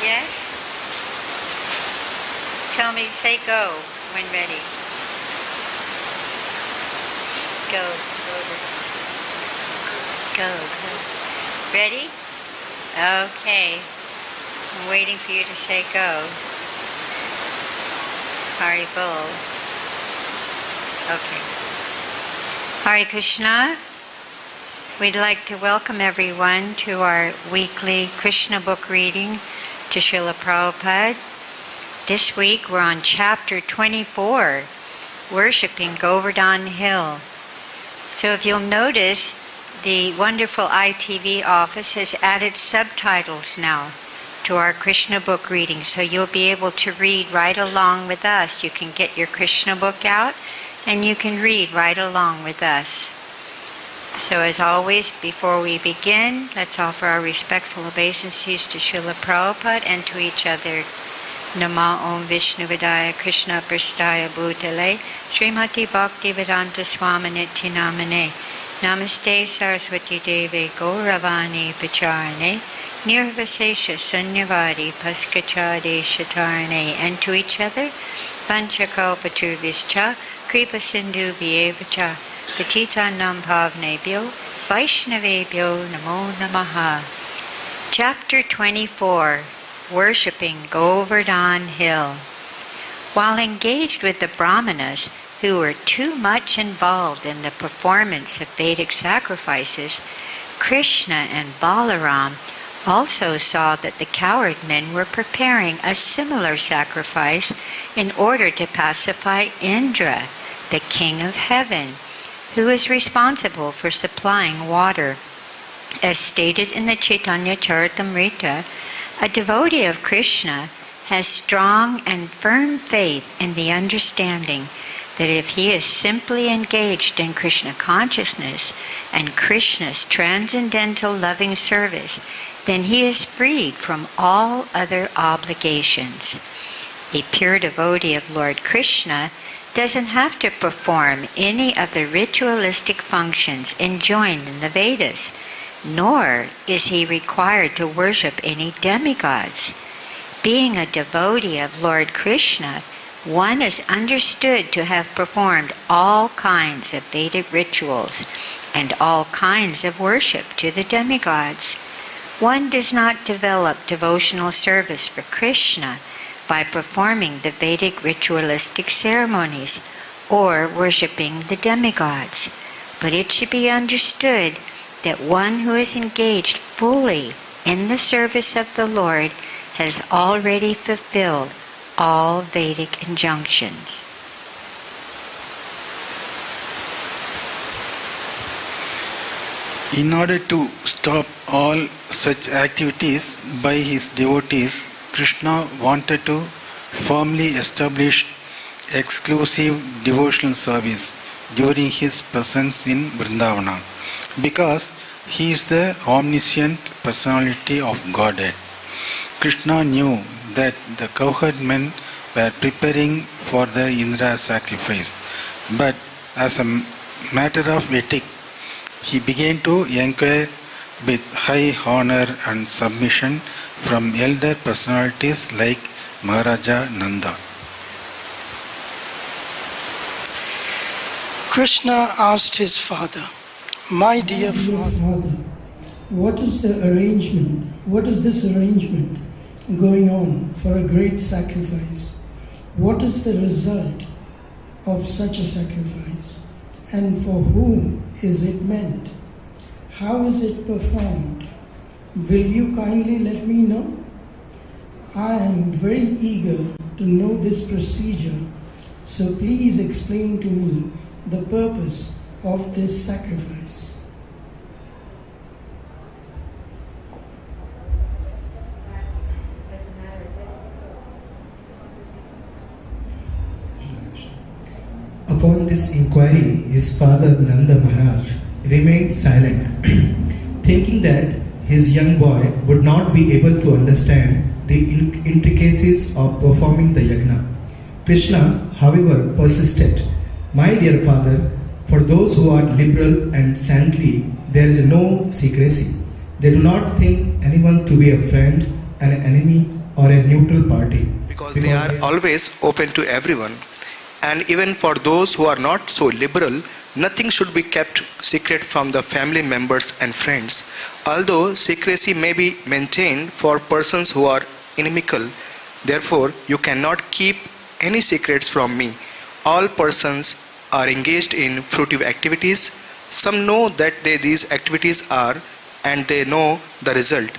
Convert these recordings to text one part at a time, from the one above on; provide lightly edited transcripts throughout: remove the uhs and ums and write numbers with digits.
Yes? Tell me, say go when ready. Go. Go. Ready? Okay. I'm waiting for you to say go. Haribol. Okay. Hare Krishna. We'd like to welcome everyone to our weekly Krishna book reading to Srila Prabhupada. This week we're on chapter 24, Worshipping Govardhan Hill. So if you'll notice, the wonderful ITV office has added subtitles now to our Krishna book reading, so you'll be able to read right along with us. You can get your Krishna book out and you can read right along with us. So as always, before we begin, let's offer our respectful obeisances to Srila Prabhupada and to each other. Nama Om Vishnuvadaya Krishna Prasthaya Bhutale Srimati Bhaktivedanta Swaminiti Namane Namaste Saraswati Deve Gauravani Pacharane Nirvasesha Sunyavadi Paskachade Shatarane. And to each other, Panchakalpaturvischa Kripa Sindhu Vyevacha Patitanam Bhavnebhyo Vaishnavebhyo Namo Namaha. Chapter 24, Worshipping Govardhan Hill. While engaged with the Brahmanas, who were too much involved in the performance of Vedic sacrifices, Krishna and Balaram also saw that the cowherd men were preparing a similar sacrifice in order to pacify Indra, the king of heaven, who is responsible for supplying water. As stated in the Chaitanya Charitamrita, a devotee of Krishna has strong and firm faith in the understanding that if he is simply engaged in Krishna consciousness and Krishna's transcendental loving service, then he is freed from all other obligations. A pure devotee of Lord Krishna doesn't have to perform any of the ritualistic functions enjoined in the Vedas, nor is he required to worship any demigods. Being a devotee of Lord Krishna, one is understood to have performed all kinds of Vedic rituals and all kinds of worship to the demigods. One does not develop devotional service for Krishna by performing the Vedic ritualistic ceremonies or worshipping the demigods, but it should be understood that one who is engaged fully in the service of the Lord has already fulfilled all Vedic injunctions. In order to stop all such activities by his devotees, Krishna wanted to firmly establish exclusive devotional service during his presence in Vrindavana, because he is the omniscient personality of Godhead. Krishna knew that the cowherd men were preparing for the Indra sacrifice, but as a matter of ethic, he began to inquire with high honor and submission from elder personalities like Maharaja Nanda. Krishna asked his father, "My dear father, what is the arrangement? What is this arrangement going on for a great sacrifice? What is the result of such a sacrifice? And for whom is it meant? How is it performed? Will you kindly let me know? I am very eager to know this procedure, so please explain to me the purpose of this sacrifice." Upon this inquiry, his father Nanda Maharaj remained silent, thinking that his young boy would not be able to understand the intricacies of performing the yajna. Krishna, however, persisted. "My dear father, for those who are liberal and saintly, there is no secrecy. They do not think anyone to be a friend and an enemy or a neutral party. Because they are always open to everyone. And even for those who are not so liberal, nothing should be kept secret from the family members and friends. Although secrecy may be maintained for persons who are inimical, therefore you cannot keep any secrets from me. All persons are engaged in fruitive activities. Some know that these activities are and they know the result,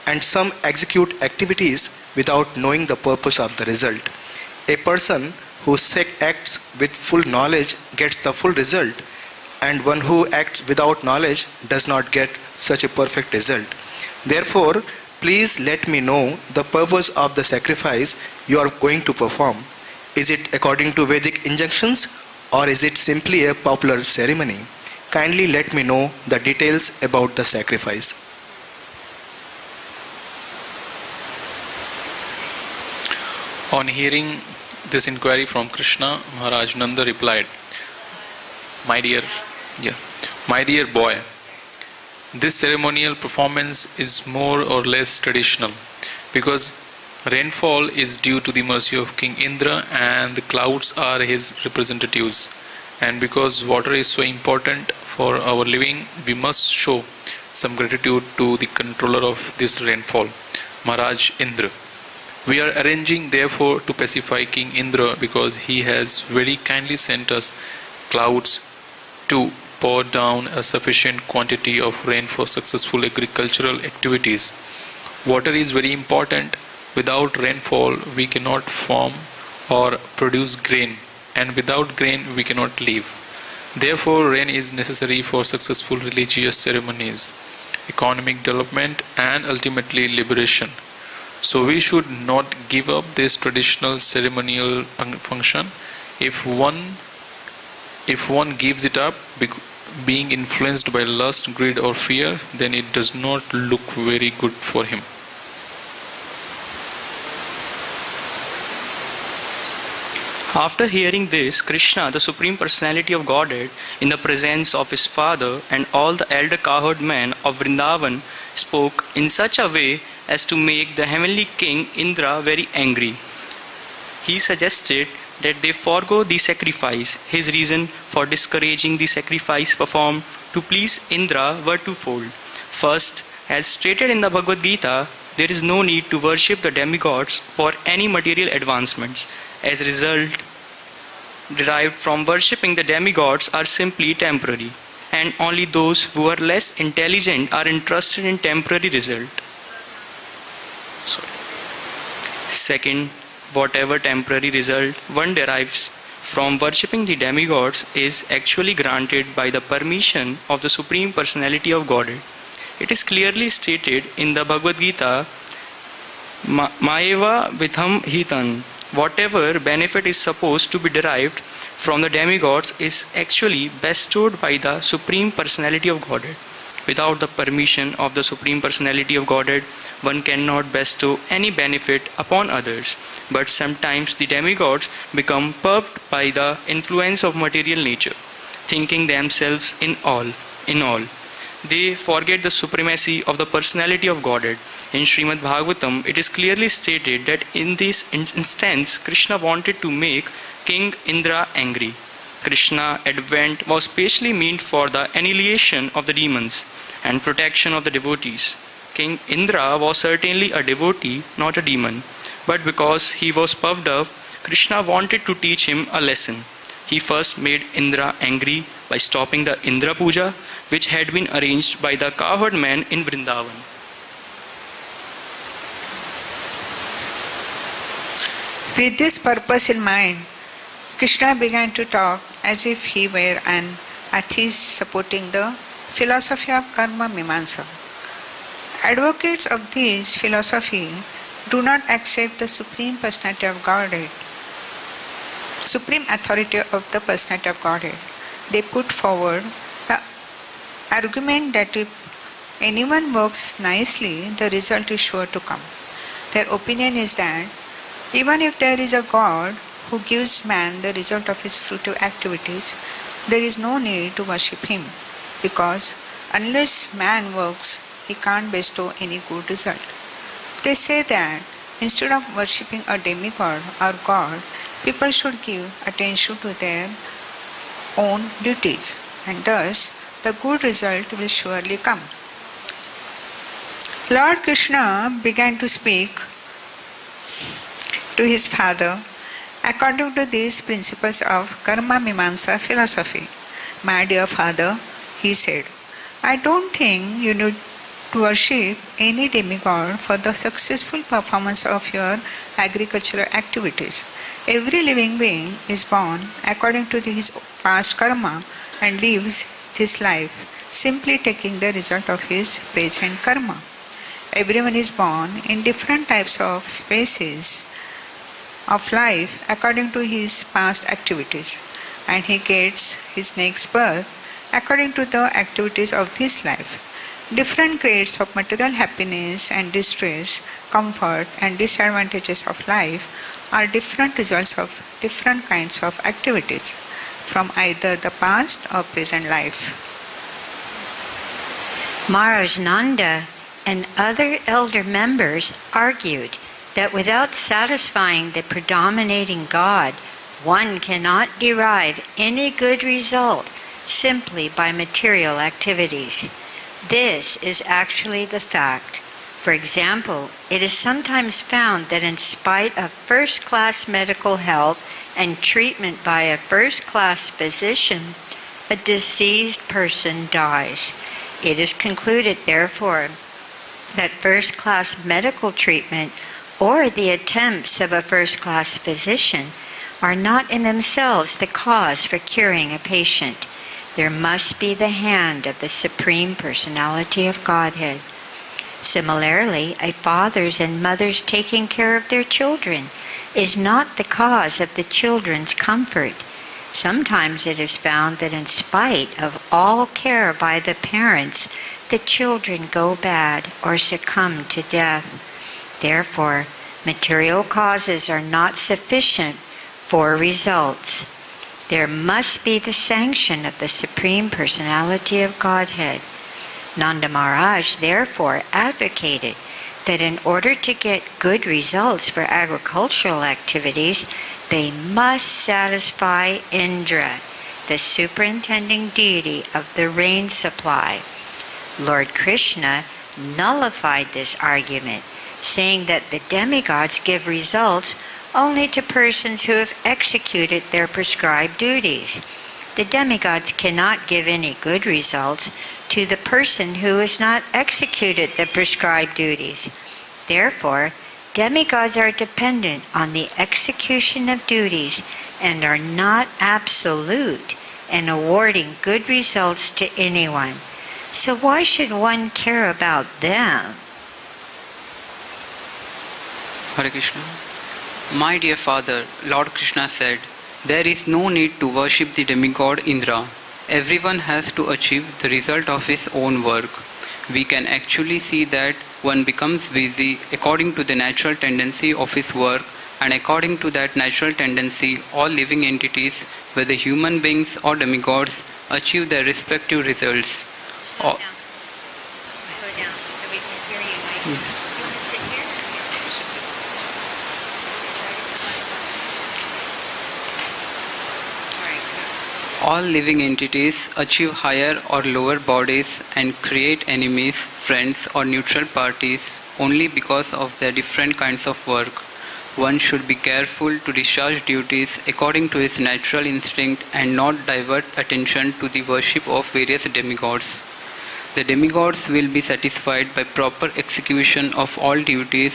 and some execute activities without knowing the purpose of the result. A person who acts with full knowledge gets the full result, and one who acts without knowledge does not get such a perfect result. Therefore, please let me know the purpose of the sacrifice you are going to perform. Is it according to Vedic injunctions, or is it simply a popular ceremony? Kindly let me know the details about the sacrifice. On hearing this inquiry from Krishna, Maharaj Nanda replied, My dear boy, this ceremonial performance is more or less traditional, because rainfall is due to the mercy of King Indra and the clouds are his representatives. And because water is so important for our living, we must show some gratitude to the controller of this rainfall, Maharaj Indra. We are arranging therefore to pacify King Indra, because he has very kindly sent us clouds to pour down a sufficient quantity of rain for successful agricultural activities. Water is very important. Without rainfall we cannot form or produce grain, and without grain we cannot live. Therefore rain is necessary for successful religious ceremonies, economic development, and ultimately liberation. So we should not give up this traditional ceremonial function. If one gives it up being influenced by lust, greed or fear, then it does not look very good for him. After hearing this, Krishna, the Supreme Personality of Godhead, in the presence of his father and all the elder cowherd men of Vrindavan, spoke in such a way as to make the heavenly king Indra very angry. He suggested that they forego the sacrifice. His reason for discouraging the sacrifice performed to please Indra were twofold. First, as stated in the Bhagavad Gita, there is no need to worship the demigods for any material advancements. As a result, derived from worshipping the demigods are simply temporary, and only those who are less intelligent are interested in temporary result. Second, whatever temporary result one derives from worshipping the demigods is actually granted by the permission of the Supreme Personality of Godhead. It is clearly stated in the Bhagavad Gita, Maeva Vitham Hitan. Whatever benefit is supposed to be derived from the demigods is actually bestowed by the Supreme Personality of Godhead. Without the permission of the Supreme Personality of Godhead, one cannot bestow any benefit upon others. But sometimes the demigods become puffed by the influence of material nature, thinking themselves in all. They forget the supremacy of the Personality of Godhead. In Srimad Bhagavatam, it is clearly stated that in this instance, Krishna wanted to make King Indra angry. Krishna's advent was specially meant for the annihilation of the demons and protection of the devotees. King Indra was certainly a devotee, not a demon. But because he was puffed up, Krishna wanted to teach him a lesson. He first made Indra angry by stopping the Indra Puja, which had been arranged by the cowherd men in Vrindavan. With this purpose in mind, Krishna began to talk as if he were an atheist supporting the philosophy of karma mimamsa. Advocates of this philosophy do not accept the Supreme Personality of Godhead, Supreme Authority of the Personality of Godhead. They put forward the argument that if anyone works nicely, the result is sure to come. Their opinion is that even if there is a God who gives man the result of his fruitive activities, there is no need to worship him, because unless man works, he can't bestow any good result. They say that Instead of worshipping a demigod or god, people should give attention to their own duties, and thus the good result will surely come. Lord Krishna began to speak to his father according to these principles of Karma Mimamsa philosophy. My dear father, he said, I don't think you need to worship any demigod for the successful performance of your agricultural activities. Every living being is born according to his past karma and lives this life, simply taking the result of his present karma. Everyone is born in different types of species of life according to his past activities, and he gets his next birth according to the activities of this life. Different grades of material happiness and distress, comfort and disadvantages of life are different results of different kinds of activities from either the past or present life. Maharaj Nanda and other elder members argued that without satisfying the predominating God, one cannot derive any good result simply by material activities. This is actually the fact. For example, it is sometimes found that in spite of first-class medical help and treatment by a first-class physician, a diseased person dies. It is concluded, therefore, that first-class medical treatment or the attempts of a first-class physician are not in themselves the cause for curing a patient. There must be the hand of the Supreme Personality of Godhead. Similarly, a father's and mother's taking care of their children is not the cause of the children's comfort. Sometimes it is found that in spite of all care by the parents, the children go bad or succumb to death. Therefore, material causes are not sufficient for results. There must be the sanction of the Supreme Personality of Godhead. Nanda Maharaj therefore advocated that in order to get good results for agricultural activities, they must satisfy Indra, the superintending deity of the rain supply. Lord Krishna nullified this argument, saying that the demigods give results only to persons who have executed their prescribed duties. The demigods cannot give any good results to the person who has not executed the prescribed duties. Therefore, demigods are dependent on the execution of duties and are not absolute in awarding good results to anyone. So why should one care about them? Hare Krishna. My dear father, Lord Krishna said, there is no need to worship the demigod Indra. Everyone has to achieve the result of his own work. We can actually see that one becomes busy according to the natural tendency of his work, and according to that natural tendency, all living entities, whether human beings or demigods, achieve their respective results. Slow down. Slow down so we can hear you nicely. You want to sit here? All living entities achieve higher or lower bodies and create enemies, friends or neutral parties only because of their different kinds of work. One should be careful to discharge duties according to his natural instinct and not divert attention to the worship of various demigods. The demigods will be satisfied by proper execution of all duties